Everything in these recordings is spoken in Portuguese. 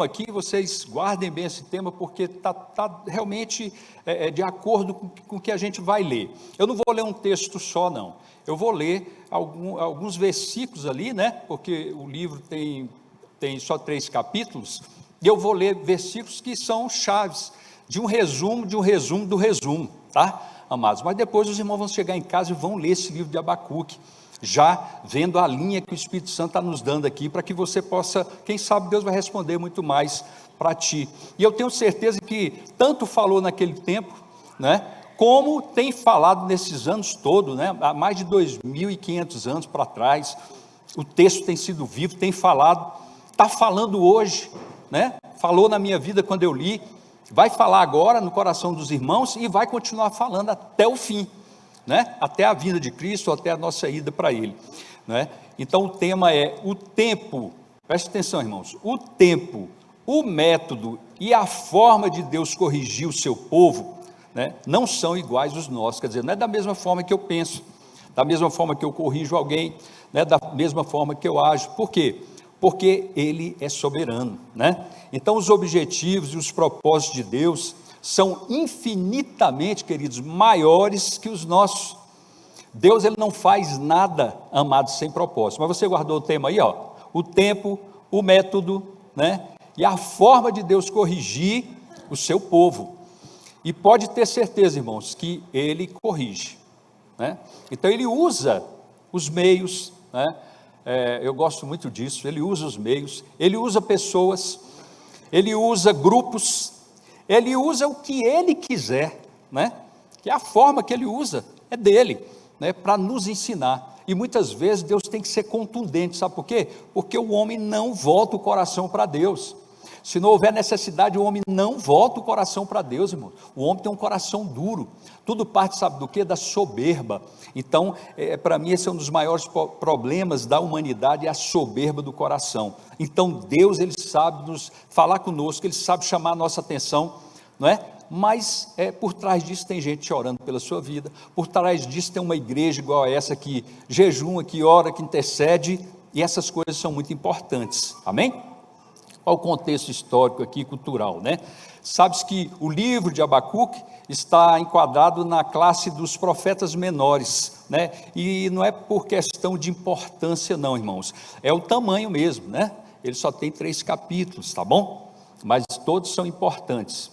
aqui, vocês guardem bem esse tema, porque tá realmente de acordo com o que a gente vai ler. Eu não vou ler um texto só, não. Eu vou ler alguns versículos ali, né? Porque o livro tem só 3 capítulos, e eu vou ler versículos que são chaves, de um resumo do resumo, tá, amados? Mas depois os irmãos vão chegar em casa e vão ler esse livro de Abacuque, já vendo a linha que o Espírito Santo está nos dando aqui, para que você possa, quem sabe Deus vai responder muito mais para ti. E eu tenho certeza que tanto falou naquele tempo, né, como tem falado nesses anos todos, né, há mais de 2.500 anos para trás, o texto tem sido vivo, tem falado, está falando hoje, né, falou na minha vida quando eu li, vai falar agora no coração dos irmãos e vai continuar falando até o fim, né? Até a vinda de Cristo, até a nossa ida para Ele, né? Então o tema é o tempo, preste atenção, irmãos, o tempo, o método e a forma de Deus corrigir o seu povo, né, não são iguais os nossos, quer dizer, não é da mesma forma que eu penso, da mesma forma que eu corrijo alguém, né, da mesma forma que eu ajo. Por quê? Porque Ele é soberano, né? Então os objetivos e os propósitos de Deus são infinitamente, queridos, maiores que os nossos. Deus, Ele não faz nada, amados, sem propósito. Mas você guardou o tema aí, ó, o tempo, o método, né, e a forma de Deus corrigir o seu povo. E pode ter certeza, irmãos, que Ele corrige, né? Então Ele usa os meios, né? Eu gosto muito disso. Ele usa os meios, Ele usa pessoas, Ele usa grupos, Ele usa o que Ele quiser, né? Que a forma que Ele usa é dEle, né? Para nos ensinar. E muitas vezes Deus tem que ser contundente, sabe por quê? Porque o homem não volta o coração para Deus. Se não houver necessidade, o homem não volta o coração para Deus, irmão. O homem tem um coração duro. Tudo parte, sabe do quê? Da soberba. Então, para mim, esse é um dos maiores problemas da humanidade, é a soberba do coração. Então, Deus, Ele sabe nos falar conosco, Ele sabe chamar a nossa atenção, não é? Mas por trás disso tem gente orando pela sua vida, por trás disso tem uma igreja igual a essa que jejuma, que ora, que intercede, e essas coisas são muito importantes, amém? Qual o contexto histórico aqui, cultural, né? Sabes que o livro de Abacuque está enquadrado na classe dos profetas menores, né? E não é por questão de importância não, irmãos, é o tamanho mesmo, né? Ele só tem 3 capítulos, tá bom? Mas todos são importantes.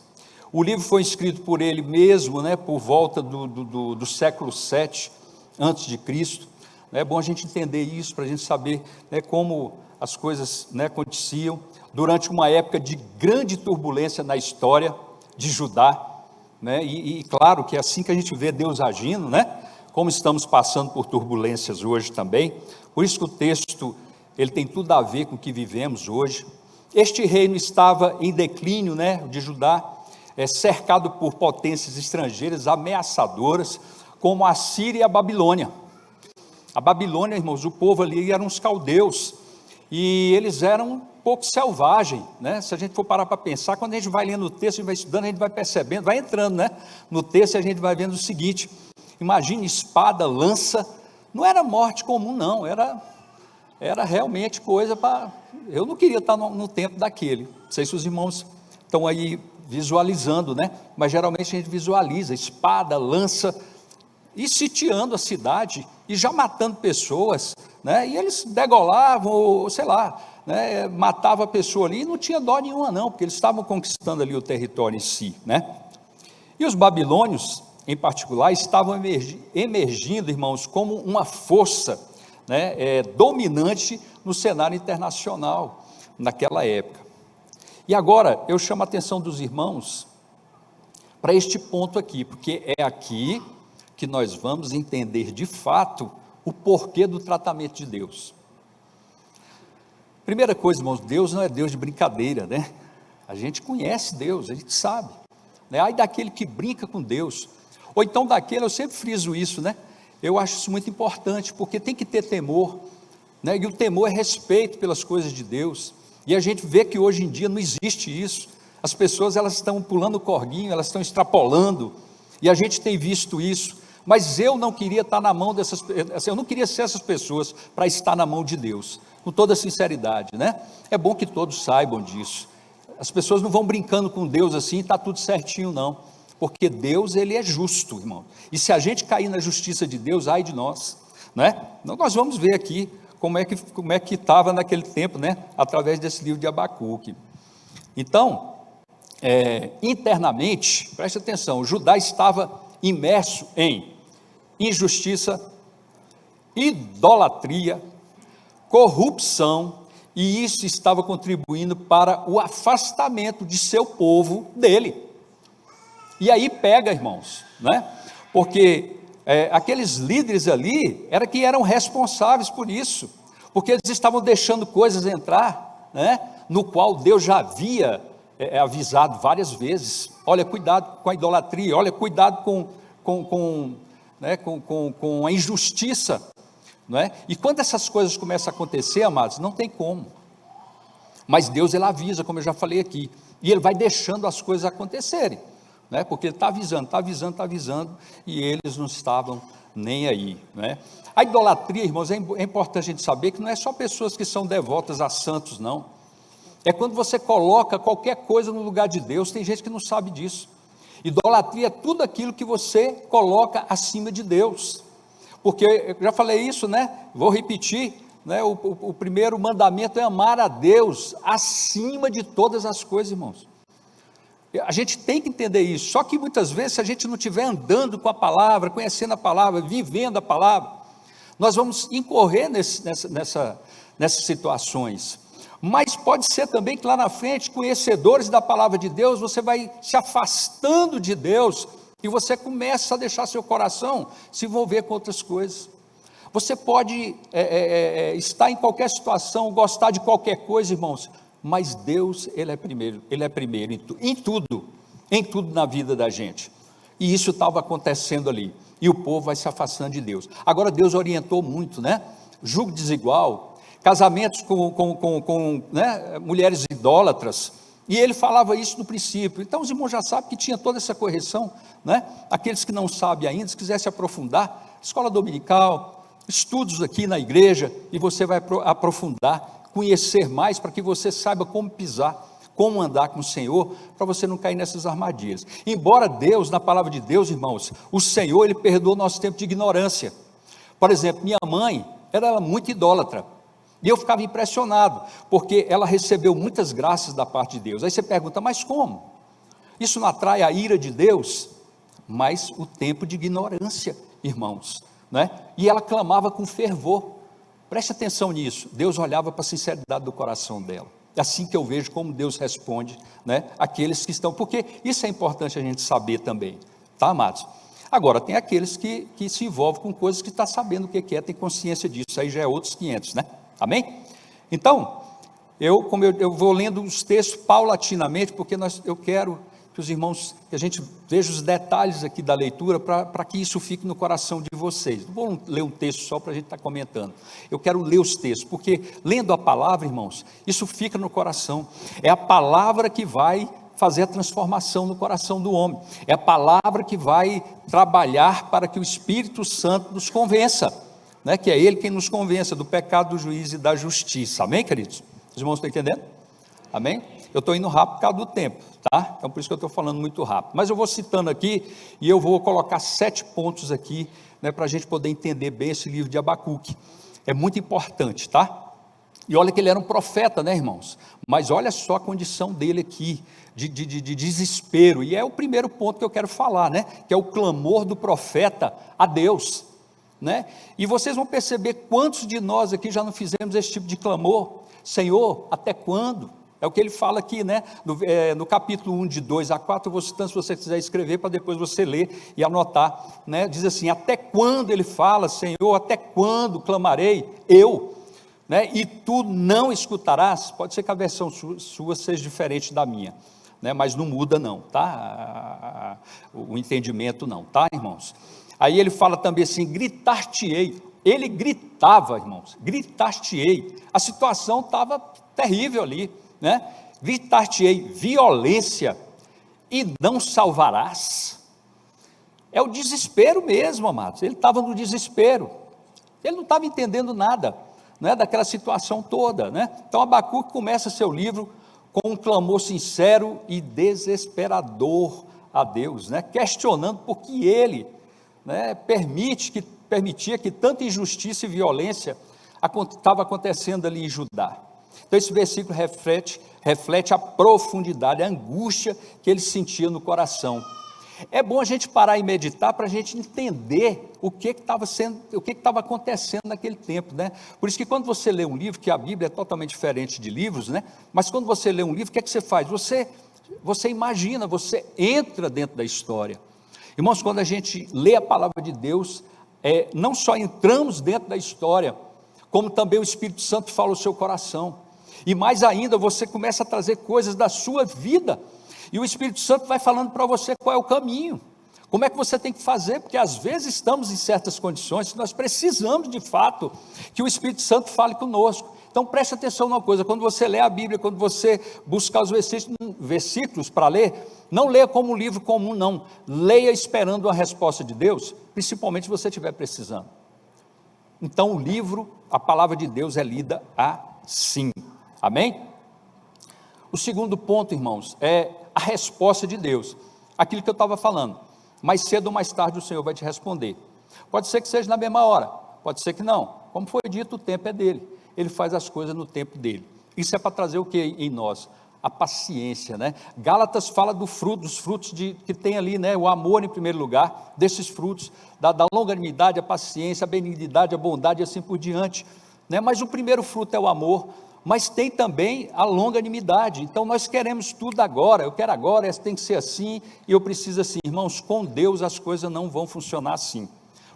O livro foi escrito por ele mesmo, né? Por volta do século 7 antes de Cristo. É bom a gente entender isso, para a gente saber, né, como as coisas, né, aconteciam durante uma época de grande turbulência na história de Judá, né? E claro que é assim que a gente vê Deus agindo, né? Como estamos passando por turbulências hoje também. Por isso que o texto, ele tem tudo a ver com o que vivemos hoje. Este reino estava em declínio, né, de Judá, cercado por potências estrangeiras ameaçadoras, como a Síria e a Babilônia. A Babilônia, irmãos, o povo ali eram os caldeus, e eles eram um pouco selvagem, né? Se a gente for parar para pensar, quando a gente vai lendo o texto, a gente vai estudando, a gente vai percebendo, vai entrando, né, no texto, e a gente vai vendo o seguinte: imagine espada, lança, não era morte comum não, era realmente coisa para... Eu não queria estar no tempo daquele, não sei se os irmãos estão aí visualizando, né? Mas geralmente a gente visualiza espada, lança, e sitiando a cidade, e já matando pessoas, né? E eles degolavam, ou sei lá, né? Matava a pessoa ali, e não tinha dó nenhuma não, porque eles estavam conquistando ali o território em si, né? E os babilônios, em particular, estavam emergindo, irmãos, como uma força, né, dominante no cenário internacional, naquela época. E agora, eu chamo a atenção dos irmãos para este ponto aqui, porque é aqui que nós vamos entender de fato o porquê do tratamento de Deus. Primeira coisa, irmãos, Deus não é Deus de brincadeira, né? A gente conhece Deus, a gente sabe, né? Ai daquele que brinca com Deus, ou então daquele, eu sempre friso isso, né? Eu acho isso muito importante, porque tem que ter temor, né? E o temor é respeito pelas coisas de Deus, e a gente vê que hoje em dia não existe isso. As pessoas, elas estão pulando o corguinho, elas estão extrapolando, e a gente tem visto isso. Mas eu não queria estar na mão dessas, eu não queria ser essas pessoas para estar na mão de Deus, com toda sinceridade, né? É bom que todos saibam disso. As pessoas não vão brincando com Deus assim, está tudo certinho, não. Porque Deus, ele é justo, irmão. E se a gente cair na justiça de Deus, ai de nós, né? Então nós vamos ver aqui como é que estava naquele tempo, né? Através desse livro de Abacuque. Então, internamente, preste atenção, Judá estava imerso em injustiça, idolatria, corrupção, e isso estava contribuindo para o afastamento de seu povo dele. E aí pega, irmãos, né? Porque aqueles líderes ali eram responsáveis por isso, porque eles estavam deixando coisas entrar, né? No qual Deus já havia avisado várias vezes. Olha, cuidado com a idolatria, olha, cuidado com a injustiça. Não é? E quando essas coisas começam a acontecer, amados, não tem como. Mas Deus, ele avisa, como eu já falei aqui, e ele vai deixando as coisas acontecerem, né? Porque ele está avisando, e eles não estavam nem aí, né? A idolatria, irmãos, é importante a gente saber que não é só pessoas que são devotas a santos, não. É quando você coloca qualquer coisa no lugar de Deus. Tem gente que não sabe disso. Idolatria é tudo aquilo que você coloca acima de Deus. Porque, eu já falei isso, né? Vou repetir, né? O primeiro mandamento é amar a Deus acima de todas as coisas, irmãos. A gente tem que entender isso. Só que muitas vezes, se a gente não estiver andando com a palavra, conhecendo a palavra, vivendo a palavra, nós vamos incorrer nessas situações. Mas pode ser também que lá na frente, conhecedores da palavra de Deus, você vai se afastando de Deus, e você começa a deixar seu coração se envolver com outras coisas. Você pode estar em qualquer situação, gostar de qualquer coisa, irmãos, mas Deus, Ele é primeiro em tudo na vida da gente. E isso estava acontecendo ali, e o povo vai se afastando de Deus. Agora Deus orientou muito, né? Julgo desigual, casamentos com mulheres idólatras, e ele falava isso no princípio. Então os irmãos já sabem que tinha toda essa correção, né? Aqueles que não sabem ainda, se quiser se aprofundar, escola dominical, estudos aqui na igreja, e você vai aprofundar, conhecer mais, para que você saiba como pisar, como andar com o Senhor, para você não cair nessas armadilhas. Embora Deus, na palavra de Deus, irmãos, o Senhor, Ele perdoa o nosso tempo de ignorância. Por exemplo, minha mãe era muito idólatra, e eu ficava impressionado, porque ela recebeu muitas graças da parte de Deus. Aí você pergunta, mas como? Isso não atrai a ira de Deus? Mas o tempo de ignorância, irmãos, né? E ela clamava com fervor. Preste atenção nisso. Deus olhava para a sinceridade do coração dela. É assim que eu vejo como Deus responde, né? Aqueles que estão, porque isso é importante a gente saber também, tá, amados? Agora, tem aqueles que se envolvem com coisas que está sabendo o que é, tem consciência disso, aí já é outros 500, né? Amém? Então, eu vou lendo os textos paulatinamente, porque eu quero que os irmãos, que a gente veja os detalhes aqui da leitura, para que isso fique no coração de vocês. Não vou ler um texto só para a gente estar comentando. Eu quero ler os textos, porque lendo a palavra, irmãos, isso fica no coração. É a palavra que vai fazer a transformação no coração do homem. É a palavra que vai trabalhar para que o Espírito Santo nos convença, né? Que é Ele quem nos convença do pecado, do juízo e da justiça. Amém, queridos? Os irmãos estão entendendo? Amém? Eu estou indo rápido por causa do tempo, tá? Então por isso que eu estou falando muito rápido. Mas eu vou citando aqui, e eu vou colocar 7 pontos aqui, né, para a gente poder entender bem esse livro de Abacuque. É muito importante, tá? E olha que ele era um profeta, né, irmãos? Mas olha só a condição dele aqui, de desespero. E é o primeiro ponto que eu quero falar, né? Que é o clamor do profeta a Deus, né? E vocês vão perceber quantos de nós aqui já não fizemos esse tipo de clamor. Senhor, até quando? É o que ele fala aqui, né? No capítulo 1, de 2 a 4, eu vou citando, se você quiser escrever, para depois você ler e anotar, né? Diz assim, até quando ele fala, Senhor, até quando clamarei eu, né? E tu não escutarás? Pode ser que a versão sua seja diferente da minha, né? Mas não muda não, tá? O entendimento não, tá, irmãos? Aí ele fala também assim, gritar-te-ei. Ele gritava, irmãos, gritar-te-ei. A situação estava terrível ali, né? Gritar-te-ei, violência, e não salvarás. É o desespero mesmo, amados. Ele estava no desespero. Ele não estava entendendo nada, né, daquela situação toda, né? Então Abacuque começa seu livro com um clamor sincero e desesperador a Deus, né? Questionando por que ele, né, permitia que tanta injustiça e violência estava acontecendo ali em Judá. Então esse versículo reflete a profundidade, a angústia que ele sentia no coração. É bom a gente parar e meditar para a gente entender o que estava acontecendo naquele tempo, né? Por isso que quando você lê um livro, que a Bíblia é totalmente diferente de livros, né? Mas quando você lê um livro, o que é que você faz? Você imagina, você entra dentro da história. Irmãos, quando a gente lê a palavra de Deus, não só entramos dentro da história, como também o Espírito Santo fala o seu coração, e mais ainda, você começa a trazer coisas da sua vida, e o Espírito Santo vai falando para você qual é o caminho, como é que você tem que fazer, porque às vezes estamos em certas condições que nós precisamos de fato que o Espírito Santo fale conosco. Então preste atenção numa coisa: quando você lê a Bíblia, quando você buscar os versículos para ler, não leia como um livro comum, não, leia esperando a resposta de Deus, principalmente se você estiver precisando. Então o livro, a palavra de Deus é lida assim, amém? O segundo ponto, irmãos, é a resposta de Deus, aquilo que eu estava falando, mais cedo ou mais tarde o Senhor vai te responder, pode ser que seja na mesma hora, pode ser que não, como foi dito, o tempo é dele, ele faz as coisas no tempo dele. Isso é para trazer o que em nós? A paciência, né? Gálatas fala dos frutos que tem ali, né? O amor em primeiro lugar, desses frutos, da longanimidade, a paciência, a benignidade, a bondade e assim por diante, né? Mas o primeiro fruto é o amor, mas tem também a longanimidade. Então nós queremos tudo agora, eu quero agora, tem que ser assim, e eu preciso assim. Irmãos, com Deus as coisas não vão funcionar assim,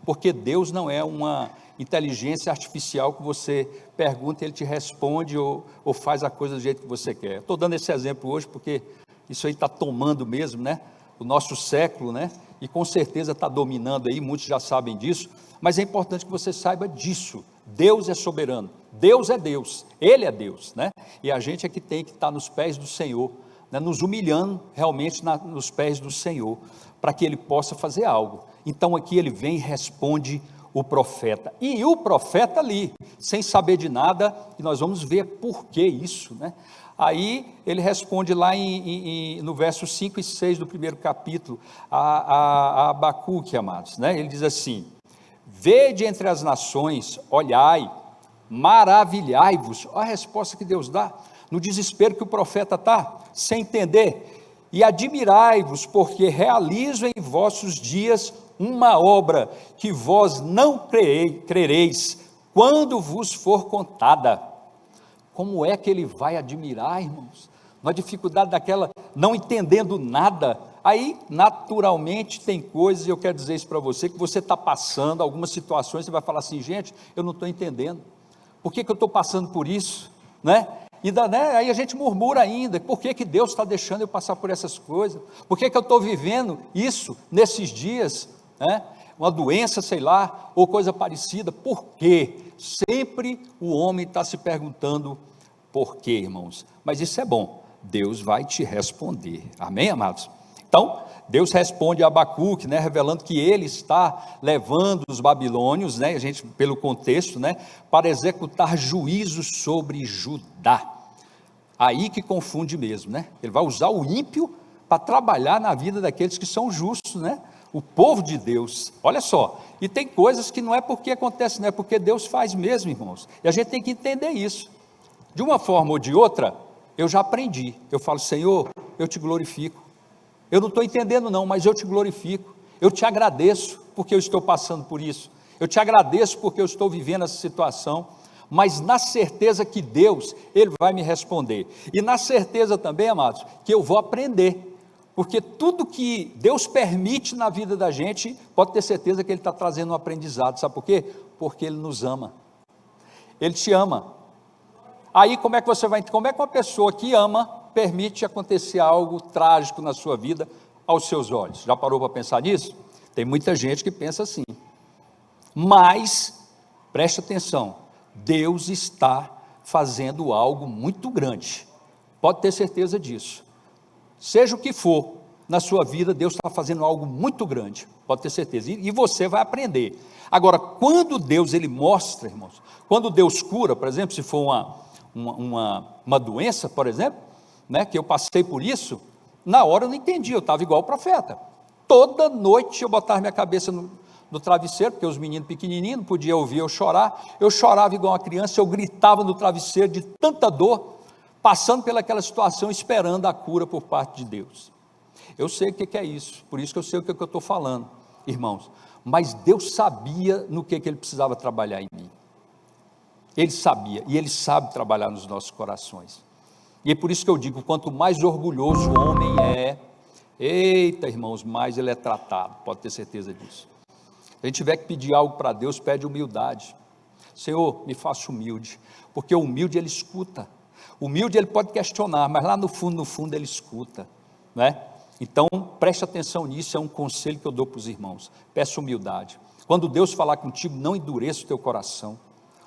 porque Deus não é uma inteligência artificial que você pergunta e ele te responde ou faz a coisa do jeito que você quer. Estou dando esse exemplo hoje porque isso aí está tomando mesmo, né, o nosso século, né, e com certeza está dominando aí, muitos já sabem disso, mas é importante que você saiba disso. Deus é soberano, Deus é Deus, Ele é Deus, né, e a gente é que tem que estar nos pés do Senhor, né, nos humilhando realmente nos pés do Senhor, para que Ele possa fazer algo. Então aqui ele vem e responde o profeta, e o profeta ali, sem saber de nada, e nós vamos ver por que isso, né? Aí ele responde lá no verso 5 e 6 do primeiro capítulo, a Abacuque, amados, né? Ele diz assim: vede entre as nações, olhai, maravilhai-vos. Olha a resposta que Deus dá, no desespero que o profeta está, sem entender, e admirai-vos, porque realizo em vossos dias uma obra que vós não crereis, quando vos for contada. Como é que ele vai admirar, irmãos? Na dificuldade daquela, não entendendo nada, aí naturalmente tem coisas, e eu quero dizer isso para você, que você está passando, algumas situações, você vai falar assim: gente, eu não estou entendendo, por que eu estou passando por isso, né? Né? Aí a gente murmura ainda, por que Deus está deixando eu passar por essas coisas, por que eu estou vivendo isso nesses dias, né? Uma doença, sei lá, ou coisa parecida. Por quê? Sempre o homem está se perguntando por quê, irmãos, mas isso é bom, Deus vai te responder, amém, amados? Então, Deus responde a Abacuque, né, revelando que ele está levando os babilônios, né, a gente, pelo contexto, né, para executar juízo sobre Judá. Aí que confunde mesmo, né? Ele vai usar o ímpio para trabalhar na vida daqueles que são justos, né? O povo de Deus, olha só, e tem coisas que não é porque acontece, não é porque Deus faz mesmo, irmãos, e a gente tem que entender isso. De uma forma ou de outra, eu já aprendi, eu falo: Senhor, eu te glorifico, eu não estou entendendo não, mas eu te glorifico, eu te agradeço porque eu estou passando por isso, eu te agradeço porque eu estou vivendo essa situação, mas na certeza que Deus, Ele vai me responder, e na certeza também, amados, que eu vou aprender, porque tudo que Deus permite na vida da gente, pode ter certeza que Ele está trazendo um aprendizado. Sabe por quê? Porque Ele nos ama, Ele te ama. Aí como é que uma pessoa que ama, permite acontecer algo trágico na sua vida, aos seus olhos? Já parou para pensar nisso? Tem muita gente que pensa assim, mas, preste atenção, Deus está fazendo algo muito grande, pode ter certeza disso. Seja o que for na sua vida, Deus está fazendo algo muito grande, pode ter certeza, e você vai aprender. Agora, quando Deus, Ele mostra, irmãos, quando Deus cura, por exemplo, se for uma doença, por exemplo, né, que eu passei por isso, na hora eu não entendi, eu estava igual o profeta. Toda noite eu botava minha cabeça no travesseiro, porque os meninos pequenininhos não podiam ouvir eu chorava igual uma criança, eu gritava no travesseiro de tanta dor, passando pelaquela situação, esperando a cura por parte de Deus. Eu sei o que é isso, por isso que eu sei o que eu estou falando, irmãos, mas Deus sabia no que Ele precisava trabalhar em mim. Ele sabia, e Ele sabe trabalhar nos nossos corações. E é por isso que eu digo, quanto mais orgulhoso o homem é, eita irmãos, mais ele é tratado, pode ter certeza disso. Se a gente tiver que pedir algo para Deus, pede humildade. Senhor, me faça humilde, porque o humilde ele escuta. O humilde ele pode questionar, mas lá no fundo ele escuta, né? Então preste atenção nisso, é um conselho que eu dou para os irmãos. Peça humildade. Quando Deus falar contigo, não endureça o teu coração.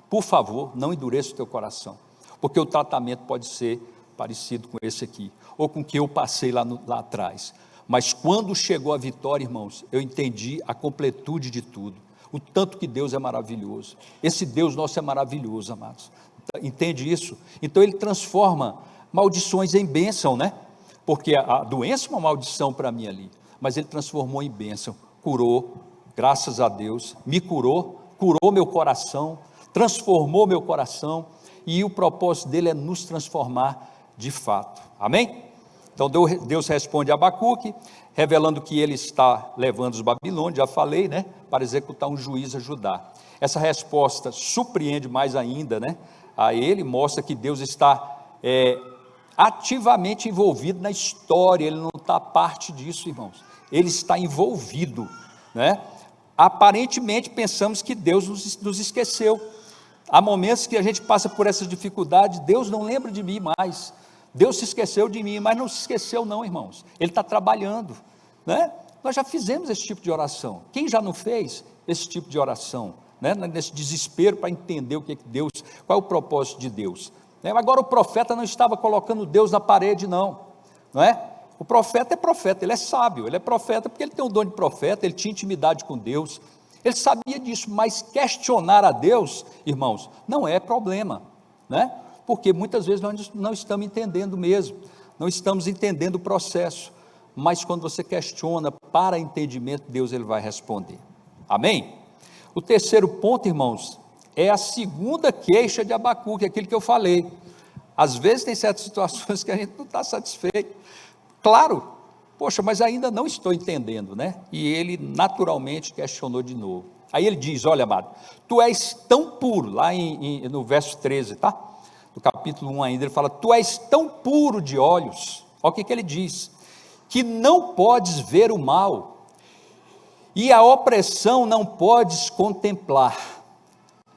Por favor, não endureça o teu coração, porque o tratamento pode ser parecido com esse aqui, ou com o que eu passei lá atrás. Mas quando chegou a vitória, irmãos, eu entendi a completude de tudo, o tanto que Deus é maravilhoso. Esse Deus nosso é maravilhoso, amados. Entende isso? Então Ele transforma maldições em bênção, né? Porque a doença é uma maldição para mim ali, mas Ele transformou em bênção, curou, graças a Deus, me curou meu coração, transformou meu coração, e o propósito dele é nos transformar de fato, amém? Então Deus responde a Abacuque, revelando que ele está levando os babilônios, já falei, né, para executar um juízo a Judá. Essa resposta surpreende mais ainda, né, a ele, mostra que Deus está ativamente envolvido na história, ele não está parte disso, irmãos, ele está envolvido, né? Aparentemente pensamos que Deus nos esqueceu. Há momentos que a gente passa por essas dificuldades, Deus não lembra de mim mais, Deus se esqueceu de mim, mas não se esqueceu não, irmãos, Ele está trabalhando, né? Nós já fizemos esse tipo de oração, quem já não fez esse tipo de oração, né? Nesse desespero para entender o que Deus, qual é o propósito de Deus, né? Agora o profeta não estava colocando Deus na parede não é? O profeta é profeta, ele é sábio, ele é profeta porque ele tem o dom de profeta, ele tinha intimidade com Deus, ele sabia disso, mas questionar a Deus, irmãos, não é problema, né? Porque muitas vezes nós não estamos entendendo mesmo, não estamos entendendo o processo, mas quando você questiona para entendimento, Deus ele vai responder, amém? O terceiro ponto, irmãos, é a segunda queixa de Abacuque, aquilo que eu falei. Às vezes tem certas situações que a gente não está satisfeito, claro, poxa, mas ainda não estou entendendo, né? E ele naturalmente questionou de novo. Aí ele diz, olha amado, tu és tão puro, lá no verso 13, tá? Do capítulo 1 ainda, ele fala, tu és tão puro de olhos, olha o que ele diz, que não podes ver o mal, e a opressão não podes contemplar,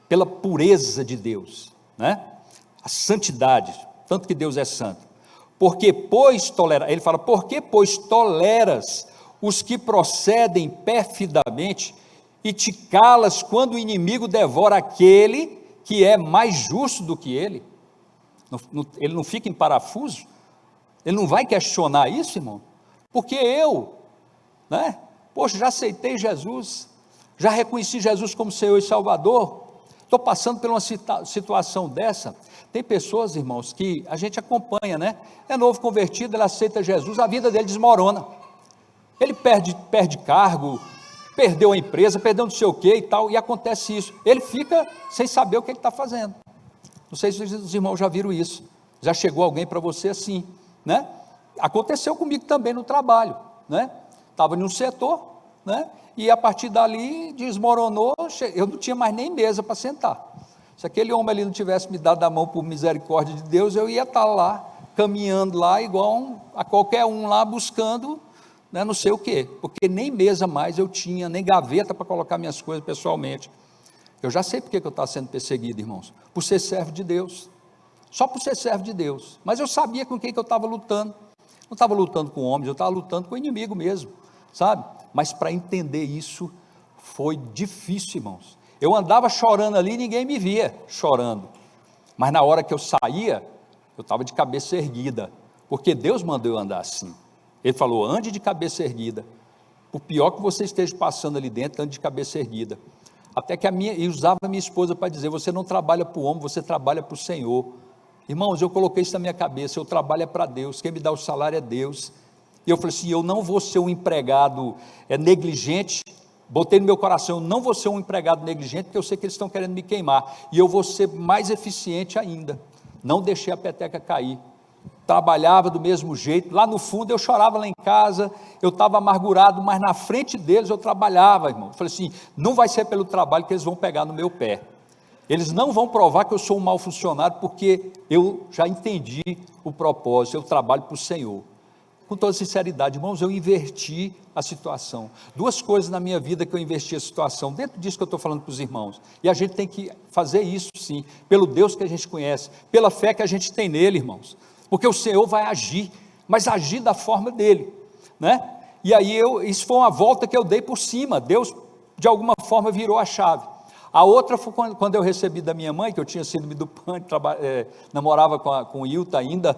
pela pureza de Deus, né? A santidade, tanto que Deus é santo, ele fala, porque pois toleras os que procedem perfidamente, e te calas quando o inimigo devora aquele que é mais justo do que ele. Ele não fica em parafuso, ele não vai questionar isso, irmão, porque eu, né, poxa, já aceitei Jesus, já reconheci Jesus como Senhor e Salvador, estou passando por uma situação dessa. Tem pessoas, irmãos, que a gente acompanha, né, é novo convertido, ele aceita Jesus, a vida dele desmorona, ele perde cargo, perdeu a empresa, perdeu não sei o que e tal, e acontece isso, ele fica sem saber o que ele está fazendo. Não sei se os irmãos já viram isso, já chegou alguém para você assim, né? Aconteceu comigo também no trabalho, né? Estava em um setor, né? E a partir dali desmoronou, eu não tinha mais nem mesa para sentar. Se aquele homem ali não tivesse me dado a mão por misericórdia de Deus, eu ia estar lá, caminhando lá, igual a qualquer um lá, buscando, né, não sei o quê, porque nem mesa mais eu tinha, nem gaveta para colocar minhas coisas pessoalmente. Eu já sei porque que eu estava sendo perseguido, irmãos, por ser servo de Deus, só por ser servo de Deus, mas eu sabia com quem que eu estava lutando, não estava lutando com homens, eu estava lutando com o inimigo mesmo, sabe? Mas para entender isso, foi difícil, irmãos, eu andava chorando ali, ninguém me via chorando, mas na hora que eu saía, eu estava de cabeça erguida, porque Deus mandou eu andar assim, Ele falou, ande de cabeça erguida, por pior que você esteja passando ali dentro, ande de cabeça erguida, até que e usava a minha esposa para dizer, você não trabalha para o homem, você trabalha para o Senhor, Irmãos, eu coloquei isso na minha cabeça, eu trabalho é para Deus, quem me dá o salário é Deus. E eu falei assim, eu não vou ser um empregado negligente. Botei no meu coração, eu não vou ser um empregado negligente, porque eu sei que eles estão querendo me queimar, e eu vou ser mais eficiente ainda. Não deixei a peteca cair, trabalhava do mesmo jeito. Lá no fundo eu chorava lá em casa, eu estava amargurado, mas na frente deles eu trabalhava, irmão. Eu falei assim, não vai ser pelo trabalho que eles vão pegar no meu pé, eles não vão provar que eu sou um mau funcionário, porque eu já entendi o propósito, eu trabalho para o Senhor. Com toda sinceridade, irmãos, eu inverti a situação. Duas coisas na minha vida que eu inverti a situação, dentro disso que eu estou falando para os irmãos, e a gente tem que fazer isso sim, pelo Deus que a gente conhece, pela fé que a gente tem nele, irmãos, porque o Senhor vai agir, mas agir da forma dele, né? E aí isso foi uma volta que eu dei por cima, Deus de alguma forma virou a chave. A outra foi quando eu recebi da minha mãe, que eu tinha síndrome do pânico, namorava com o Hilton ainda,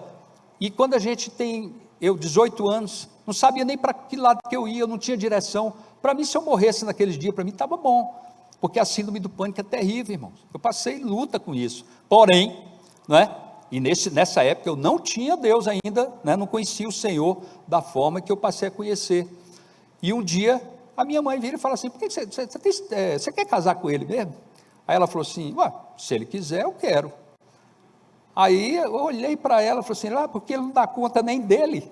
e quando a gente tem, eu 18 anos, não sabia nem para que lado que eu ia, eu não tinha direção. Para mim, se eu morresse naqueles dias, para mim estava bom, porque a síndrome do pânico é terrível, irmãos. Eu passei luta com isso, porém, né, e nessa época eu não tinha Deus ainda, né, não conhecia o Senhor da forma que eu passei a conhecer. E um dia, a minha mãe vira e fala assim, por que você quer casar com ele mesmo? Aí ela falou assim, se ele quiser, eu quero. Aí eu olhei para ela e falei assim, porque ele não dá conta nem dele.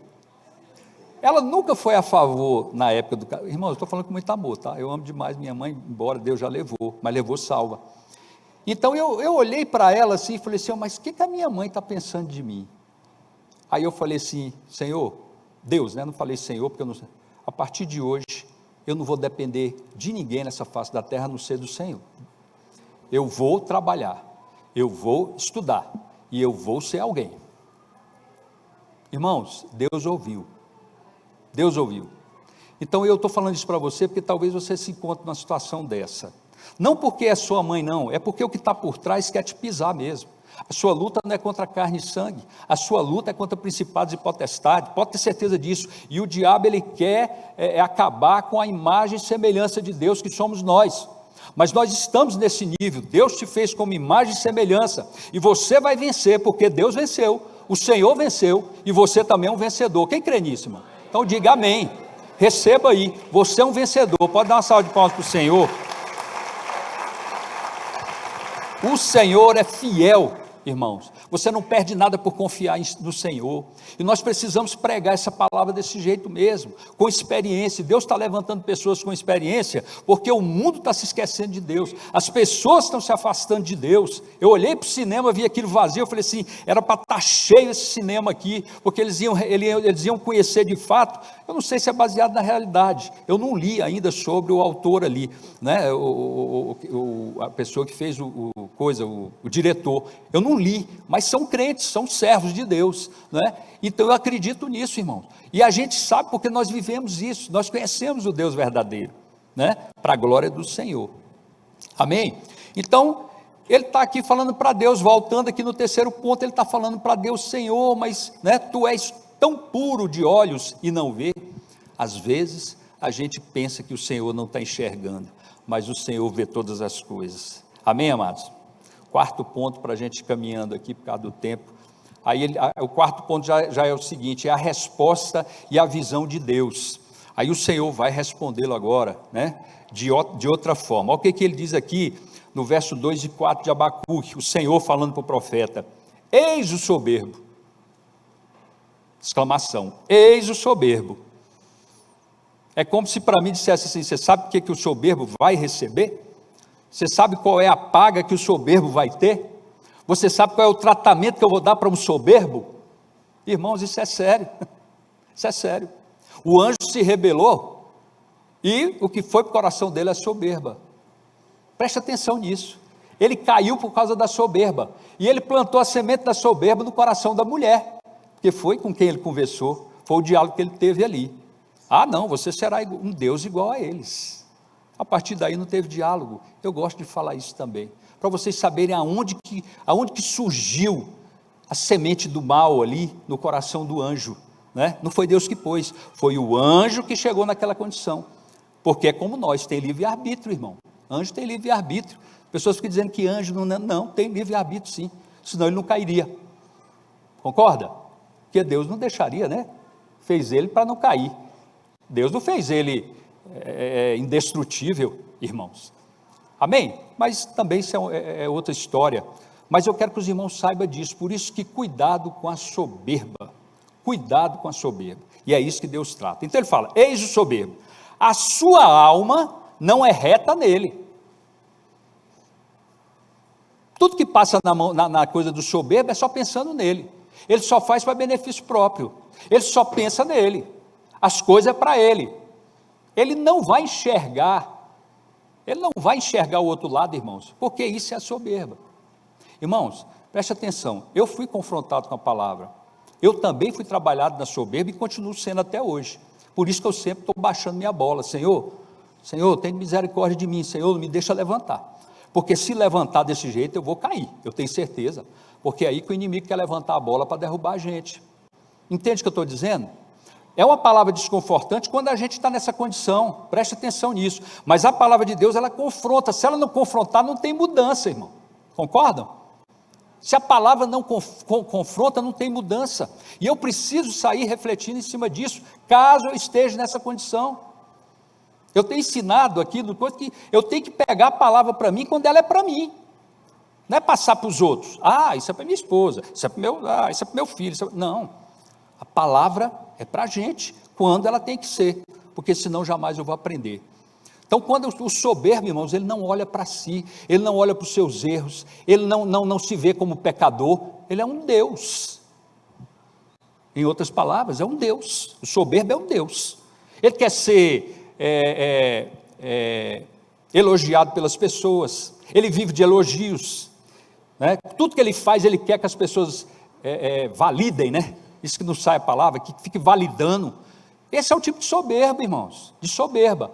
Ela nunca foi a favor na época do caso. Irmãos, eu estou falando com muito amor, tá? Eu amo demais minha mãe, embora Deus já levou, mas levou salva. Então eu olhei para ela assim e falei assim, mas o que a minha mãe está pensando de mim? Aí eu falei assim, Senhor, Deus, né? Não falei Senhor, porque eu não sei. A partir de hoje, eu não vou depender de ninguém nessa face da terra, a não ser do Senhor. Eu vou trabalhar, eu vou estudar, e eu vou ser alguém. Irmãos, Deus ouviu. Deus ouviu. Então eu estou falando isso para você, porque talvez você se encontre numa situação dessa. Não porque é sua mãe, não, é porque o que está por trás quer te pisar mesmo. A sua luta não é contra carne e sangue, a sua luta é contra principados e potestades, pode ter certeza disso. E o diabo, ele quer acabar com a imagem e semelhança de Deus que somos nós. Mas nós estamos nesse nível, Deus te fez como imagem e semelhança, e você vai vencer, porque Deus venceu, o Senhor venceu, e você também é um vencedor. Quem crê nisso, irmão? Então diga amém, receba aí, você é um vencedor. Pode dar uma salva de palmas para o Senhor. O Senhor é fiel, irmãos, você não perde nada por confiar no Senhor, e nós precisamos pregar essa palavra desse jeito mesmo, com experiência. Deus está levantando pessoas com experiência, porque o mundo está se esquecendo de Deus, as pessoas estão se afastando de Deus. Eu olhei para o cinema, vi aquilo vazio, eu falei assim, era para estar cheio esse cinema aqui, porque eles iam conhecer de fato. Eu não sei se é baseado na realidade, eu não li ainda sobre o autor ali, né? A pessoa que fez o diretor, eu não li, mas são crentes, são servos de Deus, né? Então eu acredito nisso, irmão, e a gente sabe porque nós vivemos isso, nós conhecemos o Deus verdadeiro, né? Para a glória do Senhor, amém? Então, ele está aqui falando para Deus, voltando aqui no terceiro ponto, ele está falando para Deus, Senhor, mas, né, tu és tão puro de olhos e não vê. Às vezes a gente pensa que o Senhor não está enxergando, mas o Senhor vê todas as coisas, amém, amados? Quarto ponto para a gente ir caminhando aqui por causa do tempo. Aí o quarto ponto já é o seguinte, é a resposta e a visão de Deus. Aí o Senhor vai respondê-lo agora, né, de outra forma. Olha o que ele diz aqui no verso 2 e 4 de Abacuque, o Senhor falando para o profeta, eis o soberbo, exclamação, eis o soberbo. É como se para mim dissesse assim, você sabe o que o soberbo vai receber? Você sabe qual é a paga que o soberbo vai ter? Você sabe qual é o tratamento que eu vou dar para um soberbo? Irmãos, isso é sério, isso é sério. O anjo se rebelou, e o que foi para o coração dele é soberba. Preste atenção nisso, ele caiu por causa da soberba, e ele plantou a semente da soberba no coração da mulher, porque foi com quem ele conversou, foi o diálogo que ele teve ali. Ah não, você será um Deus igual a eles. A partir daí não teve diálogo. Eu gosto de falar isso também, para vocês saberem aonde que surgiu a semente do mal ali no coração do anjo, né? Não foi Deus que pôs, foi o anjo que chegou naquela condição, porque é como nós, tem livre-arbítrio, irmão. Anjo tem livre-arbítrio. Pessoas ficam dizendo que anjo não tem livre-arbítrio, sim, senão ele não cairia. Concorda? Porque Deus não deixaria, né? Fez ele para não cair. Deus não fez ele indestrutível, irmãos. Amém? Mas também isso é outra história. Mas eu quero que os irmãos saibam disso. Por isso que cuidado com a soberba. Cuidado com a soberba. E é isso que Deus trata. Então ele fala, eis o soberbo. A sua alma não é reta nele. Tudo que passa na coisa do soberbo é só pensando nele. Ele só faz para benefício próprio. Ele só pensa nele. As coisas é para ele. Ele não vai enxergar. Ele não vai enxergar o outro lado, irmãos, porque isso é a soberba. Irmãos, preste atenção. Eu fui confrontado com a palavra. Eu também fui trabalhado na soberba e continuo sendo até hoje. Por isso que eu sempre estou baixando minha bola. Senhor, tem misericórdia de mim. Senhor, não me deixa levantar. Porque se levantar desse jeito, eu vou cair. Eu tenho certeza. Porque é aí que o inimigo quer levantar a bola para derrubar a gente. Entende o que eu estou dizendo? É uma palavra desconfortante quando a gente está nessa condição, preste atenção nisso, mas a palavra de Deus, ela confronta, se ela não confrontar, não tem mudança, irmão, concordam? Se a palavra não confronta, não tem mudança, e eu preciso sair refletindo em cima disso, caso eu esteja nessa condição. Eu tenho ensinado aqui, que eu tenho que pegar a palavra para mim, quando ela é para mim, não é passar para os outros, isso é para minha esposa, isso é para meu filho, não. A palavra é para a gente, quando ela tem que ser, porque senão jamais eu vou aprender. Então, quando o soberbo, irmãos, ele não olha para si, ele não olha para os seus erros, ele não se vê como pecador, ele é um Deus. Em outras palavras, é um Deus. O soberbo é um Deus. Ele quer ser elogiado pelas pessoas, ele vive de elogios, né? Tudo que ele faz, ele quer que as pessoas validem, né? Isso que não sai a palavra, que fique validando. Esse é o tipo de soberba, irmãos, de soberba.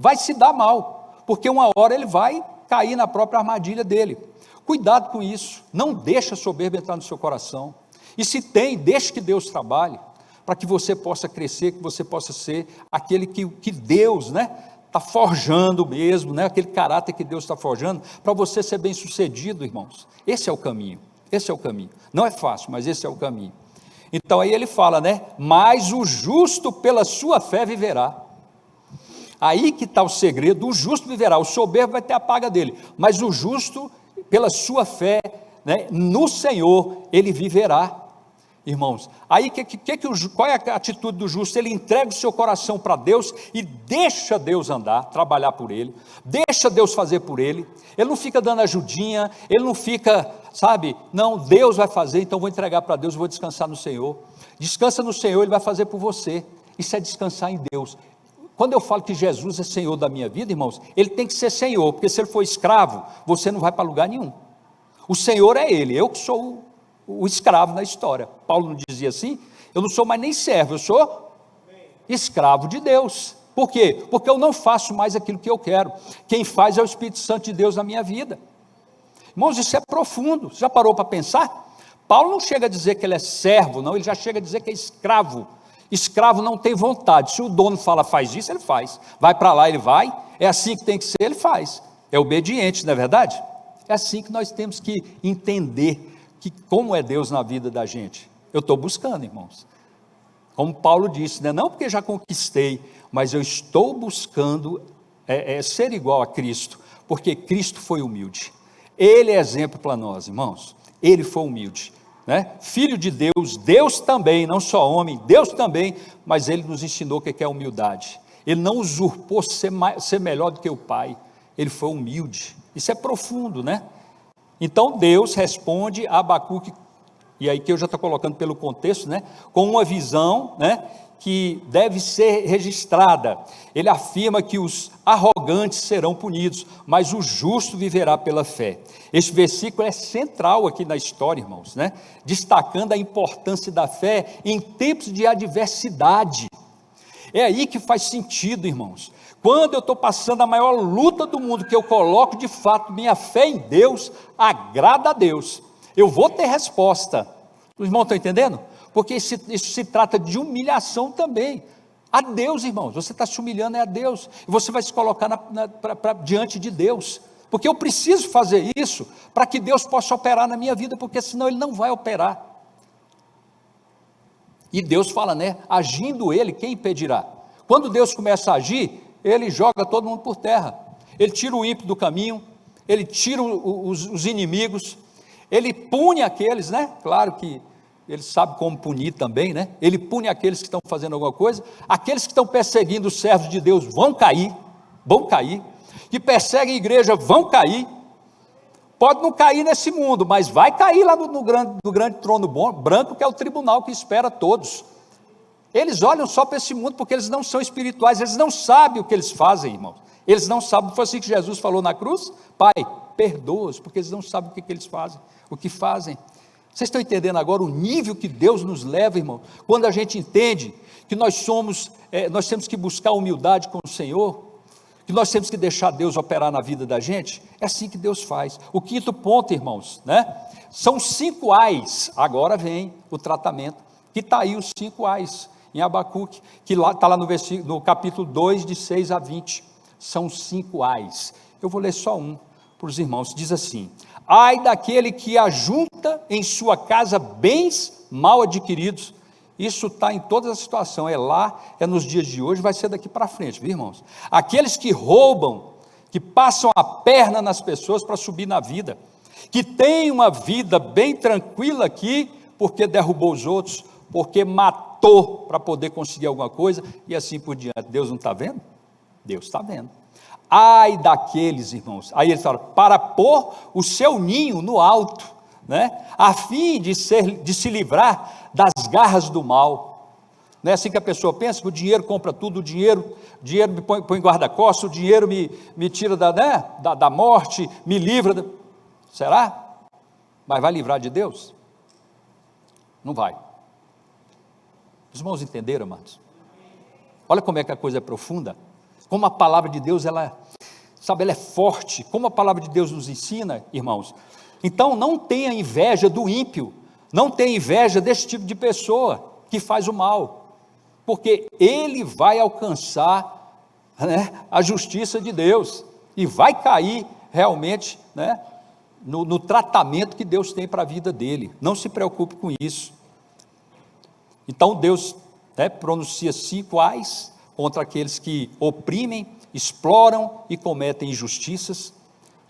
Vai se dar mal, porque uma hora ele vai cair na própria armadilha dele. Cuidado com isso, não deixa a soberba entrar no seu coração. E se tem, deixe que Deus trabalhe, para que você possa crescer, que você possa ser aquele que Deus, né, está forjando mesmo, né, aquele caráter que Deus está forjando, para você ser bem sucedido, irmãos. Esse é o caminho, esse é o caminho. Não é fácil, mas esse é o caminho. Então aí ele fala, né, mas o justo pela sua fé viverá. Aí que está o segredo, o justo viverá, o soberbo vai ter a paga dele, mas o justo pela sua fé, né, no Senhor, ele viverá. Irmãos, aí qual é a atitude do justo? Ele entrega o seu coração para Deus e deixa Deus andar, trabalhar por ele, deixa Deus fazer por ele, ele não fica dando ajudinha, ele não fica, não, Deus vai fazer, então vou entregar para Deus, vou descansar no Senhor. Descansa no Senhor, Ele vai fazer por você. Isso é descansar em Deus. Quando eu falo que Jesus é Senhor da minha vida, irmãos, Ele tem que ser Senhor, porque se Ele for escravo, você não vai para lugar nenhum. O Senhor é Ele, eu que sou o escravo na história. Paulo não dizia assim? Eu não sou mais nem servo, eu sou escravo de Deus. Por quê? Porque eu não faço mais aquilo que eu quero. Quem faz é o Espírito Santo de Deus na minha vida. Irmãos, isso é profundo. Você já parou para pensar? Paulo não chega a dizer que ele é servo, não, ele já chega a dizer que é escravo. Escravo não tem vontade. Se o dono fala faz isso, ele faz. Vai para lá, ele vai. É assim que tem que ser, ele faz. É obediente, não é verdade? É assim que nós temos que entender que como é Deus na vida da gente. Eu estou buscando, irmãos. Como Paulo disse, né? Não porque já conquistei, mas eu estou buscando ser igual a Cristo, porque Cristo foi humilde. Ele é exemplo para nós, irmãos. Ele foi humilde, né? Filho de Deus, Deus também, não só homem, Deus também, mas ele nos ensinou o que é humildade. Ele não usurpou ser melhor do que o Pai, ele foi humilde. Isso é profundo, né? Então Deus responde a Abacuque, e aí que eu já estou colocando pelo contexto, né? Com uma visão, né? Que deve ser registrada. Ele afirma que os arrogantes serão punidos, mas o justo viverá pela fé. Este versículo é central aqui na história, irmãos, né? Destacando a importância da fé em tempos de adversidade. É aí que faz sentido, irmãos. Quando eu estou passando a maior luta do mundo, que eu coloco de fato minha fé em Deus, agrada a Deus, eu vou ter resposta. Os irmãos estão entendendo? Porque isso se trata de humilhação também, a Deus, irmãos. Você está se humilhando a Deus, e você vai se colocar diante de Deus, porque eu preciso fazer isso, para que Deus possa operar na minha vida, porque senão Ele não vai operar. E Deus fala, né? Agindo ele, quem impedirá? Quando Deus começa a agir, ele joga todo mundo por terra. Ele tira o ímpio do caminho, ele tira os inimigos, ele pune aqueles, né? Claro que ele sabe como punir também, né? Ele pune aqueles que estão fazendo alguma coisa, aqueles que estão perseguindo os servos de Deus vão cair, que perseguem a igreja vão cair. Pode não cair nesse mundo, mas vai cair lá no grande trono branco, que é o tribunal que espera todos. Eles olham só para esse mundo porque eles não são espirituais, eles não sabem o que eles fazem, irmãos. Eles não sabem, foi assim que Jesus falou na cruz: Pai, perdoa-os, porque eles não sabem o que eles fazem, o que fazem. Vocês estão entendendo agora o nível que Deus nos leva, irmão? Quando a gente entende que nós temos que buscar humildade com o Senhor, que nós temos que deixar Deus operar na vida da gente, é assim que Deus faz. O quinto ponto, irmãos, né? São 5 ais, agora vem o tratamento, que está aí os 5 ais, em Abacuque, que está lá no capítulo 2, de 6 a 20, são 5 ais, eu vou ler só um para os irmãos, diz assim: ai daquele que ajunta em sua casa bens mal adquiridos. Isso está em toda a situação, é lá, é nos dias de hoje, vai ser daqui para frente, viu, irmãos? Aqueles que roubam, que passam a perna nas pessoas para subir na vida, que têm uma vida bem tranquila aqui, porque derrubou os outros, porque matou para poder conseguir alguma coisa, e assim por diante. Deus não está vendo? Deus está vendo. Ai daqueles, irmãos, aí ele fala, para pôr o seu ninho no alto, né? A fim de se livrar das garras do mal. Não é assim que a pessoa pensa, que o dinheiro compra tudo, o dinheiro me põe em guarda-costas, o dinheiro me tira da morte, me livra. Será? Mas vai livrar de Deus? Não vai. Os irmãos entenderam, amados? Olha como é que a coisa é profunda, como a palavra de Deus, ela é forte, como a palavra de Deus nos ensina, irmãos. Então não tenha inveja do ímpio, não tenha inveja desse tipo de pessoa que faz o mal, porque ele vai alcançar, né, a justiça de Deus, e vai cair realmente, né, no tratamento que Deus tem para a vida dele. Não se preocupe com isso. Então Deus, né, pronuncia 5 ais contra aqueles que oprimem, exploram e cometem injustiças,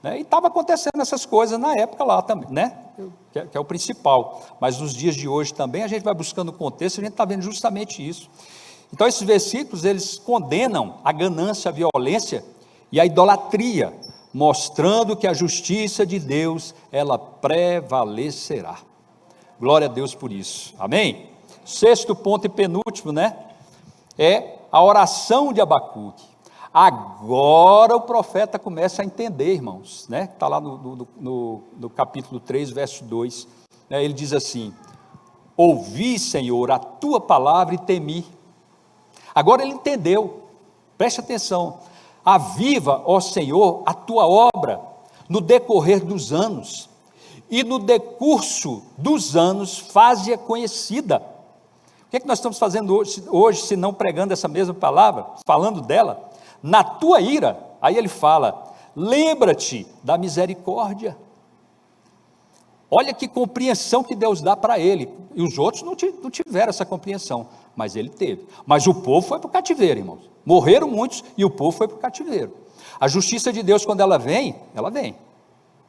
né? E estava acontecendo essas coisas na época lá também, né? Que é o principal, mas nos dias de hoje também a gente vai buscando o contexto, a gente está vendo justamente isso. Então esses versículos, eles condenam a ganância, a violência e a idolatria, mostrando que a justiça de Deus, ela prevalecerá. Glória a Deus por isso, amém? 6º ponto e penúltimo, né? É a oração de Abacuque. Agora o profeta começa a entender, irmãos, né? Está lá no capítulo 3, verso 2, né? Ele diz assim: ouvi, Senhor, a tua palavra e temi. Agora ele entendeu, preste atenção: aviva, ó Senhor, a tua obra no decorrer dos anos, e no decurso dos anos faze-a conhecida. O que é que nós estamos fazendo hoje, se não pregando essa mesma palavra, falando dela? Na tua ira, aí ele fala, lembra-te da misericórdia. Olha que compreensão que Deus dá para ele, e os outros não tiveram essa compreensão, mas ele teve. Mas o povo foi para o cativeiro, irmãos, morreram muitos, e o povo foi para o cativeiro. A justiça de Deus, quando ela vem,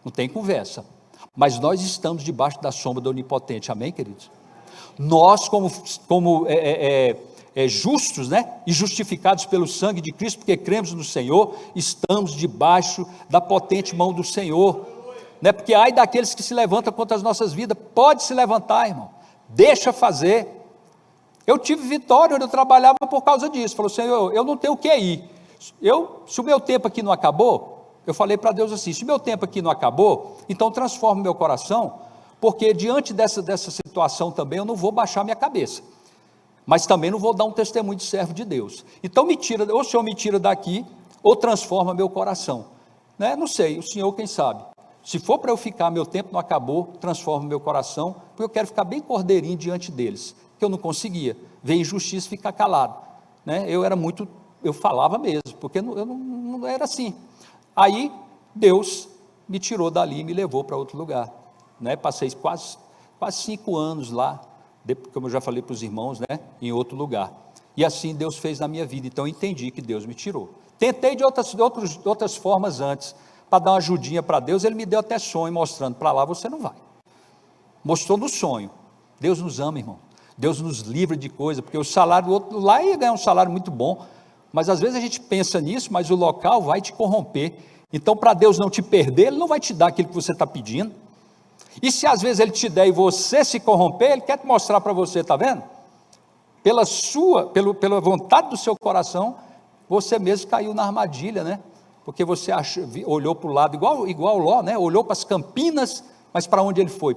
não tem conversa, mas nós estamos debaixo da sombra do Onipotente, amém, queridos? Nós, como justos, né, e justificados pelo sangue de Cristo, porque cremos no Senhor, estamos debaixo da potente mão do Senhor, né? Porque ai daqueles que se levantam contra as nossas vidas. Pode se levantar, irmão, deixa fazer. Eu tive vitória onde eu trabalhava por causa disso. Falou, Senhor, eu não tenho o que ir, se o meu tempo aqui não acabou, eu falei para Deus assim, se o meu tempo aqui não acabou, então transforma o meu coração, porque diante dessa situação também eu não vou baixar minha cabeça, mas também não vou dar um testemunho de servo de Deus. Então ou o Senhor me tira daqui, ou transforma meu coração, né? Não sei, o Senhor quem sabe. Se for para eu ficar, meu tempo não acabou, transforma meu coração, porque eu quero ficar bem cordeirinho diante deles, que eu não conseguia ver injustiça e ficar calado, né? Eu falava mesmo, porque eu não era assim. Aí Deus me tirou dali e me levou para outro lugar, né? Passei quase 5 anos lá, como eu já falei para os irmãos, né, em outro lugar. E assim Deus fez na minha vida, então eu entendi que Deus me tirou. Tentei de outras formas antes, para dar uma ajudinha para Deus, Ele me deu até sonho, mostrando, para lá você não vai. Mostrou no sonho. Deus nos ama, irmão. Deus nos livra de coisa, porque o salário do outro lá ia ganhar um salário muito bom, mas às vezes a gente pensa nisso, mas o local vai te corromper. Então, para Deus não te perder, Ele não vai te dar aquilo que você está pedindo. E se às vezes Ele te der e você se corromper, Ele quer te mostrar para você, está vendo? Pela vontade do seu coração, você mesmo caiu na armadilha, né? Porque você olhou para o lado, igual Ló, né? Olhou para as campinas, mas para onde ele foi?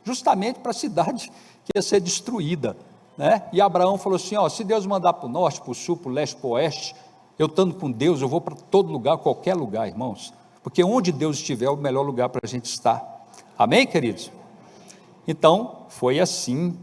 Justamente para a cidade que ia ser destruída, né? E Abraão falou assim, ó, se Deus mandar para o norte, para o sul, para o leste, para o oeste, eu estando com Deus, eu vou para todo lugar, qualquer lugar, irmãos, porque onde Deus estiver é o melhor lugar para a gente estar. Amém, queridos? Então, foi assim,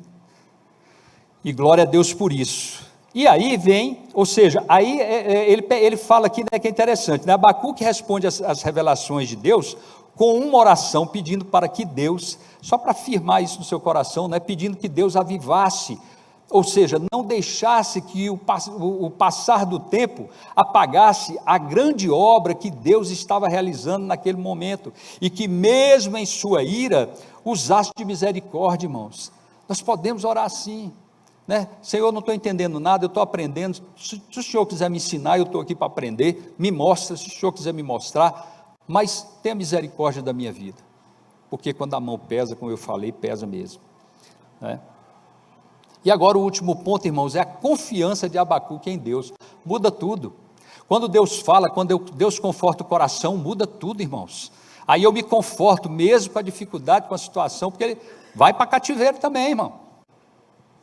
e glória a Deus por isso. E aí vem, ou seja, aí ele fala aqui, né, que é interessante, né? Abacuque responde às revelações de Deus com uma oração, pedindo para que Deus, só para afirmar isso no seu coração, né, pedindo que Deus avivasse, ou seja, não deixasse que o passar do tempo apagasse a grande obra que Deus estava realizando naquele momento, e que mesmo em sua ira, usasse de misericórdia, irmãos. Nós podemos orar assim, né? Senhor, eu não estou entendendo nada, eu estou aprendendo, se o Senhor quiser me ensinar, eu estou aqui para aprender, me mostra, se o Senhor quiser me mostrar, mas tenha misericórdia da minha vida, porque quando a mão pesa, como eu falei, pesa mesmo, né? E agora o último ponto, irmãos, é a confiança de Abacuque em Deus. Muda tudo. Quando Deus fala, quando Deus conforta o coração, muda tudo, irmãos. Aí eu me conforto mesmo com a dificuldade, com a situação, porque ele vai para cativeiro também, irmão,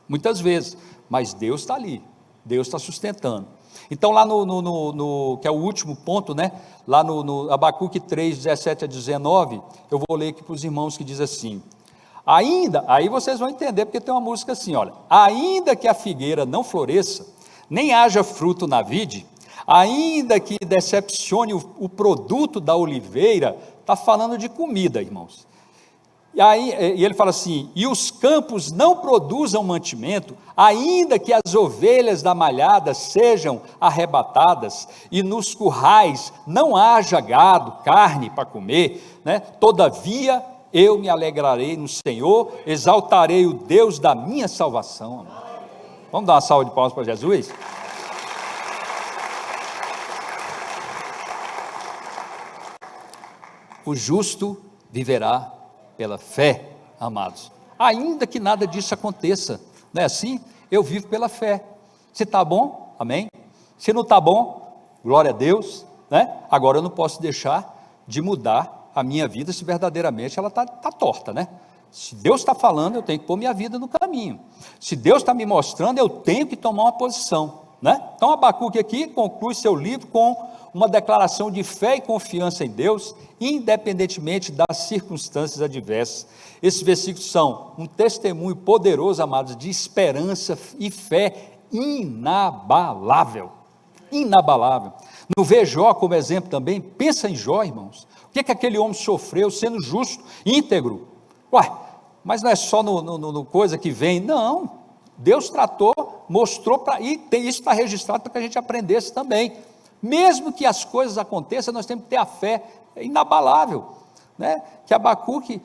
muitas vezes, mas Deus está ali, Deus está sustentando. Então lá que é o último ponto, né, lá no Abacuque 3, 17 a 19, eu vou ler aqui para os irmãos, que diz assim, ainda, aí vocês vão entender, porque tem uma música assim, olha, ainda que a figueira não floresça, nem haja fruto na vide, ainda que decepcione o produto da oliveira, está falando de comida, irmãos, e ele fala assim, e os campos não produzam mantimento, ainda que as ovelhas da malhada sejam arrebatadas, e nos currais não haja gado, carne para comer, né? Todavia eu me alegrarei no Senhor, exaltarei o Deus da minha salvação. Vamos dar uma salva de palmas para Jesus? O justo viverá pela fé, amados, ainda que nada disso aconteça, não é assim? Eu vivo pela fé. Se está bom, amém? Se não está bom, glória a Deus, né? Agora eu não posso deixar de mudar a minha vida, se verdadeiramente ela está torta, né? Se Deus está falando, eu tenho que pôr minha vida no caminho. Se Deus está me mostrando, eu tenho que tomar uma posição, né? Então Abacuque aqui conclui seu livro com uma declaração de fé e confiança em Deus, independentemente das circunstâncias adversas. Esses versículos são um testemunho poderoso, amados, de esperança e fé inabalável. Inabalável. No ver Jó como exemplo também, pensa em Jó, irmãos. O que aquele homem sofreu sendo justo, íntegro? Uai, mas não é só no coisa que vem, não. Deus tratou, mostrou, e isso está registrado para que a gente aprendesse também. Mesmo que as coisas aconteçam, nós temos que ter a fé inabalável, né? Que Abacuque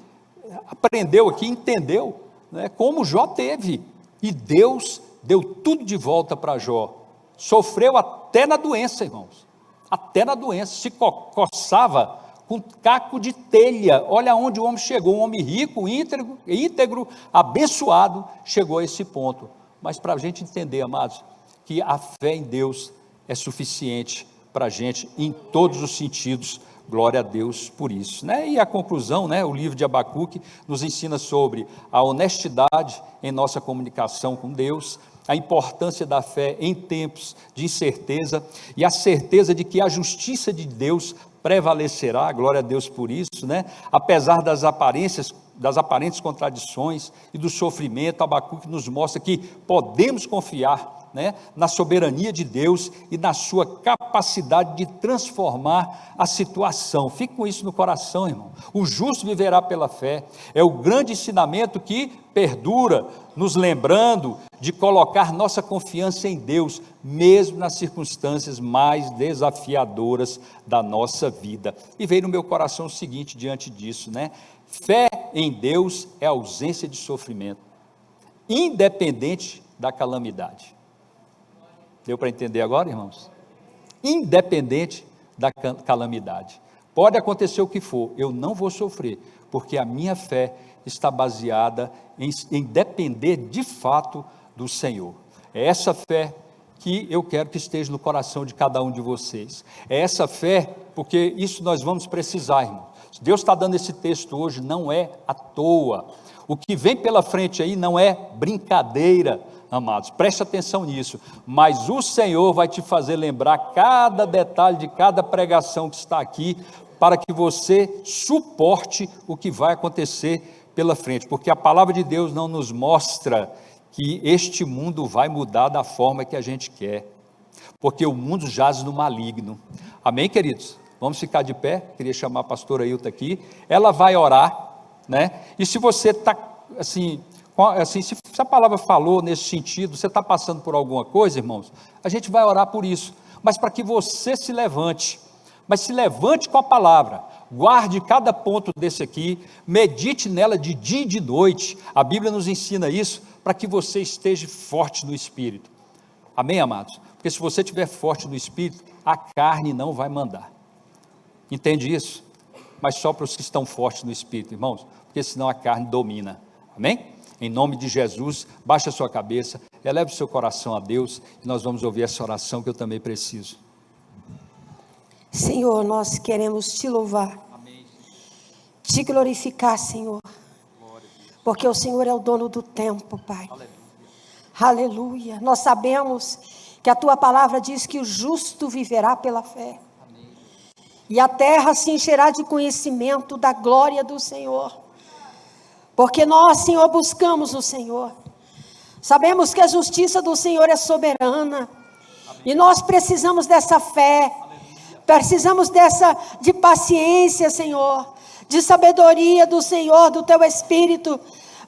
aprendeu aqui, entendeu, né? Como Jó teve, e Deus deu tudo de volta para Jó. Sofreu até na doença, irmãos, até na doença, se coçava com caco de telha. Olha onde o homem chegou, um homem rico, íntegro, abençoado, chegou a esse ponto. Mas para a gente entender, amados, que a fé em Deus é suficiente para a gente em todos os sentidos, glória a Deus por isso, né? E a conclusão, né, o livro de Abacuque nos ensina sobre a honestidade em nossa comunicação com Deus, a importância da fé em tempos de incerteza, e a certeza de que a justiça de Deus prevalecerá, glória a Deus por isso, né? Apesar das aparentes contradições e do sofrimento, Abacuque nos mostra que podemos confiar né, na soberania de Deus e na sua capacidade de transformar a situação. Fique com isso no coração, irmão. O justo viverá pela fé. É o grande ensinamento que perdura, nos lembrando de colocar nossa confiança em Deus, mesmo nas circunstâncias mais desafiadoras da nossa vida. E veio no meu coração o seguinte diante disso, né? Fé em Deus é ausência de sofrimento, independente da calamidade. Deu para entender agora, irmãos? Independente da calamidade. Pode acontecer o que for, eu não vou sofrer, porque a minha fé está baseada em depender de fato do Senhor. É essa fé que eu quero que esteja no coração de cada um de vocês. É essa fé, porque isso nós vamos precisar, irmão. Deus está dando esse texto hoje, não é à toa. O que vem pela frente aí não é brincadeira, amados, preste atenção nisso, mas o Senhor vai te fazer lembrar cada detalhe de cada pregação que está aqui, para que você suporte o que vai acontecer pela frente, porque a palavra de Deus não nos mostra que este mundo vai mudar da forma que a gente quer, porque o mundo jaz no maligno. Amém, queridos? Vamos ficar de pé. Queria chamar a pastora Ilta aqui, ela vai orar, né? E se você está assim, se a palavra falou nesse sentido, você está passando por alguma coisa, irmãos, a gente vai orar por isso, mas para que você se levante, mas se levante com a palavra, guarde cada ponto desse aqui, medite nela de dia e de noite, a Bíblia nos ensina isso, para que você esteja forte no Espírito. Amém, amados? Porque se você estiver forte no Espírito, a carne não vai mandar. Entende isso? Mas só para os que estão fortes no Espírito, irmãos, porque senão a carne domina. Amém? Em nome de Jesus, baixe a sua cabeça, eleve o seu coração a Deus, e nós vamos ouvir essa oração que eu também preciso. Senhor, nós queremos te louvar, amém, te glorificar, Senhor, porque o Senhor é o dono do tempo, Pai. Aleluia. Aleluia. Nós sabemos que a tua palavra diz que o justo viverá pela fé, amém, e a terra se encherá de conhecimento da glória do Senhor, porque nós, Senhor, buscamos o Senhor, sabemos que a justiça do Senhor é soberana, amém, e nós precisamos dessa fé, precisamos de paciência, Senhor, de sabedoria do Senhor, do Teu Espírito,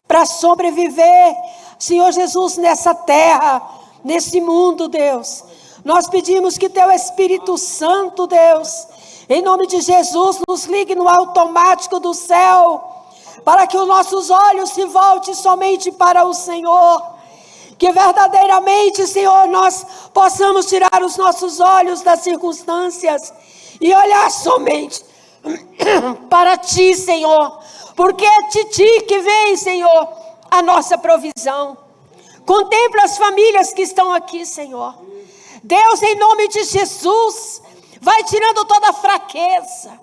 para sobreviver, Senhor Jesus, nessa terra, nesse mundo, Deus. Nós pedimos que Teu Espírito Santo, Deus, em nome de Jesus, nos ligue no automático do céu, para que os nossos olhos se voltem somente para o Senhor. Que verdadeiramente, Senhor, nós possamos tirar os nossos olhos das circunstâncias e olhar somente para Ti, Senhor, porque é de Ti que vem, Senhor, a nossa provisão. Contempla as famílias que estão aqui, Senhor. Deus, em nome de Jesus, vai tirando toda a fraqueza,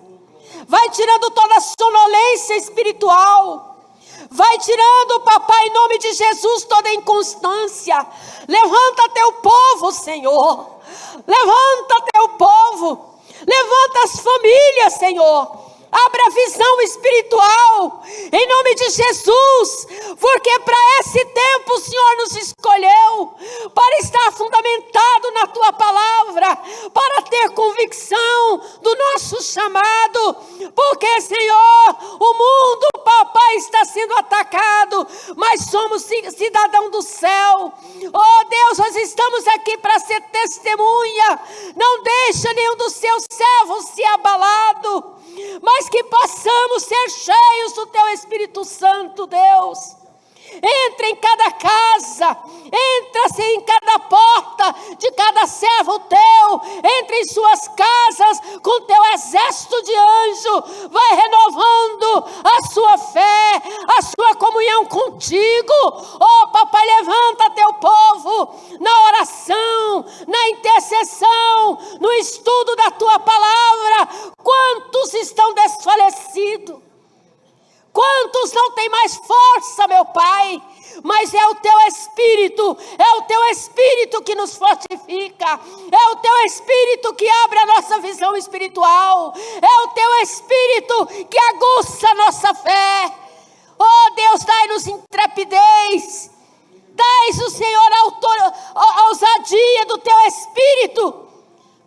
vai tirando toda a sonolência espiritual, vai tirando, papai, em nome de Jesus, toda a inconstância. Levanta teu povo, Senhor. Levanta teu povo. Levanta as famílias, Senhor. Abra a visão espiritual, em nome de Jesus, porque para esse tempo o Senhor nos escolheu, para estar fundamentado na Tua palavra, para ter convicção do nosso chamado, porque, Senhor, o mundo, papai, está sendo atacado, mas somos cidadão do céu. Oh Deus, nós estamos aqui para ser testemunha, não deixa nenhum dos seus servos ser abalado, mas que possamos ser cheios do Teu Espírito Santo, Deus. Entra em cada casa, entra-se em cada porta de cada servo Teu, entra em suas casas com Teu exército de anjo, vai renovando a sua fé, a sua comunhão contigo. Oh papai, levanta Teu povo na oração, na intercessão, no estudo da Tua palavra. Quantos estão desfalecidos? Quantos não têm mais força, meu Pai? Mas é o Teu Espírito que nos fortifica, é o Teu Espírito que abre a nossa visão espiritual, é o Teu Espírito que aguça a nossa fé. Oh Deus, dai-nos intrepidez, Dais o Senhor a ousadia do teu Espírito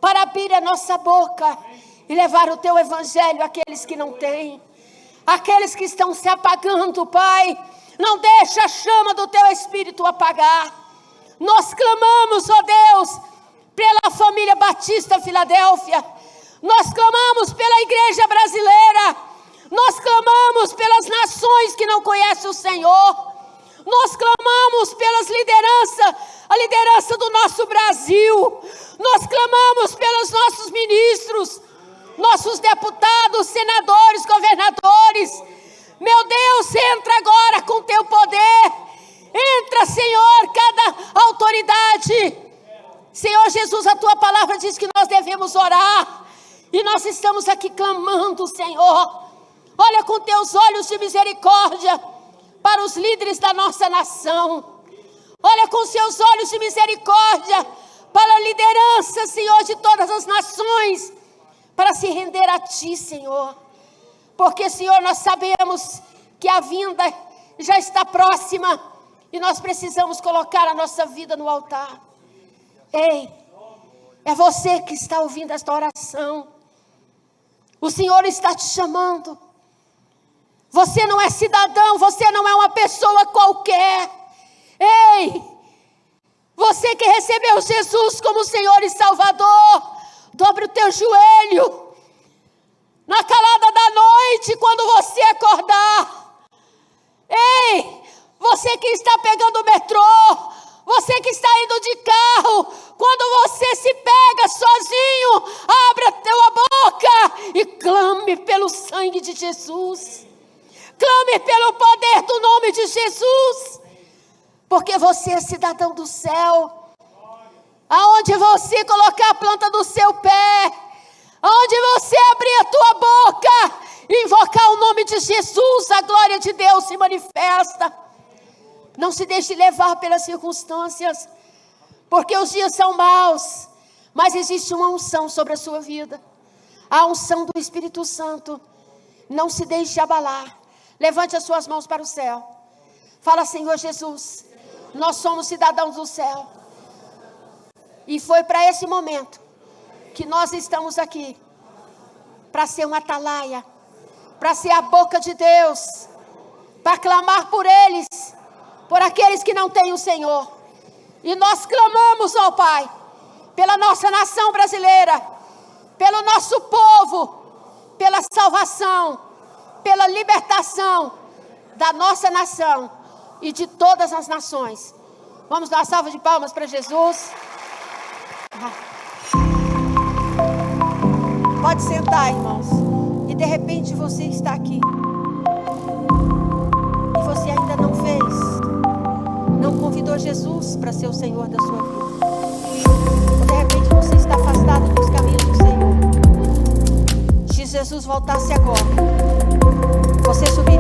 para abrir a nossa boca e levar o teu evangelho àqueles que não têm, aqueles que estão se apagando, Pai. Não deixa a chama do teu Espírito apagar. Nós clamamos, ó Deus, pela família Batista Filadélfia. Nós clamamos pela igreja brasileira. Nós clamamos pelas nações que não conhecem o Senhor. Nós clamamos pelas lideranças, a liderança do nosso Brasil. Nós clamamos pelos nossos ministros, nossos deputados, senadores, governadores. Meu Deus, entra agora com teu poder. Entra, Senhor, cada autoridade. Senhor Jesus, a tua palavra diz que nós devemos orar. E nós estamos aqui clamando, Senhor. Olha com teus olhos de misericórdia para os líderes da nossa nação. Olha com seus olhos de misericórdia para a liderança, Senhor, de todas as nações, para se render a Ti, Senhor. Porque, Senhor, nós sabemos que a vinda já está próxima e nós precisamos colocar a nossa vida no altar. Ei, é você que está ouvindo esta oração. O Senhor está te chamando. Você não é cidadão, você não é uma pessoa qualquer. Ei, você que recebeu Jesus como Senhor e Salvador, dobre o teu joelho. Na calada da noite, quando você acordar. Ei, você que está pegando o metrô, você que está indo de carro, quando você se pega sozinho, abra a tua boca e clame pelo sangue de Jesus. Clame pelo poder do nome de Jesus. Porque você é cidadão do céu. Aonde você colocar a planta do seu pé, aonde você abrir a tua boca e invocar o nome de Jesus, a glória de Deus se manifesta. Não se deixe levar pelas circunstâncias, porque os dias são maus, mas existe uma unção sobre a sua vida, a unção do Espírito Santo. Não se deixe abalar. Levante as suas mãos para o céu. Fala: Senhor Jesus, nós somos cidadãos do céu. E foi para esse momento que nós estamos aqui, para ser uma atalaia, para ser a boca de Deus, para clamar por eles, por aqueles que não têm o Senhor. E nós clamamos, ó Pai, pela nossa nação brasileira, pelo nosso povo, pela salvação, pela libertação da nossa nação e de todas as nações. Vamos dar uma salva de palmas para Jesus. Pode sentar, irmãos. E de repente você está aqui e você ainda não fez, não convidou Jesus para ser o Senhor da sua vida. Ou de repente você está afastado dos caminhos do Senhor. Se Jesus voltasse agora, você subir